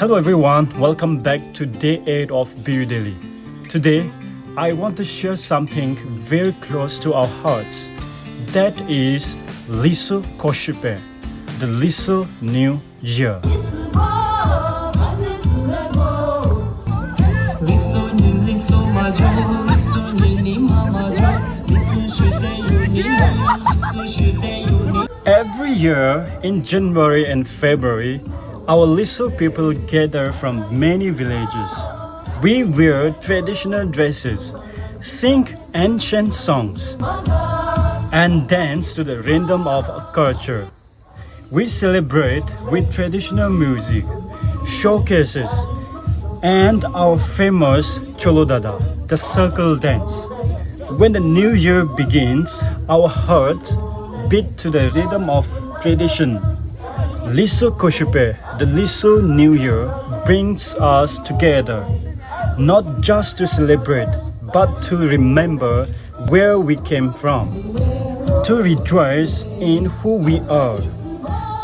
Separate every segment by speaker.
Speaker 1: Hello everyone, welcome back to day 8 of BU Daily. Today, I want to share something very close to our hearts. That is Lisu Khoshi Pai, the Lisu New Year. Every year in January and February, our Lisu people gather from many villages. We wear traditional dresses, sing ancient songs, and dance to the rhythm of culture. We celebrate with traditional music, showcases, and our famous Cholodada, the circle dance. When the new year begins, our hearts beat to the rhythm of tradition. Lisu Khoshi Pai, the Lisu New Year, brings us together, not just to celebrate, but to remember where we came from, to rejoice in who we are,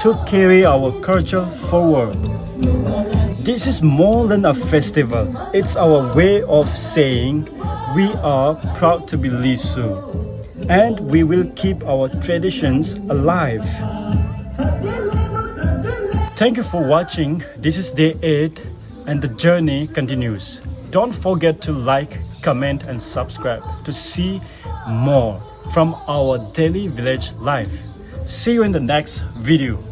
Speaker 1: to carry our culture forward. This is more than a festival, it's our way of saying we are proud to be Lisu, and we will keep our traditions alive. Thank you for watching. This is day 8 and the journey continues. Don't forget to like, comment and subscribe to see more from our daily village life. See you in the next video.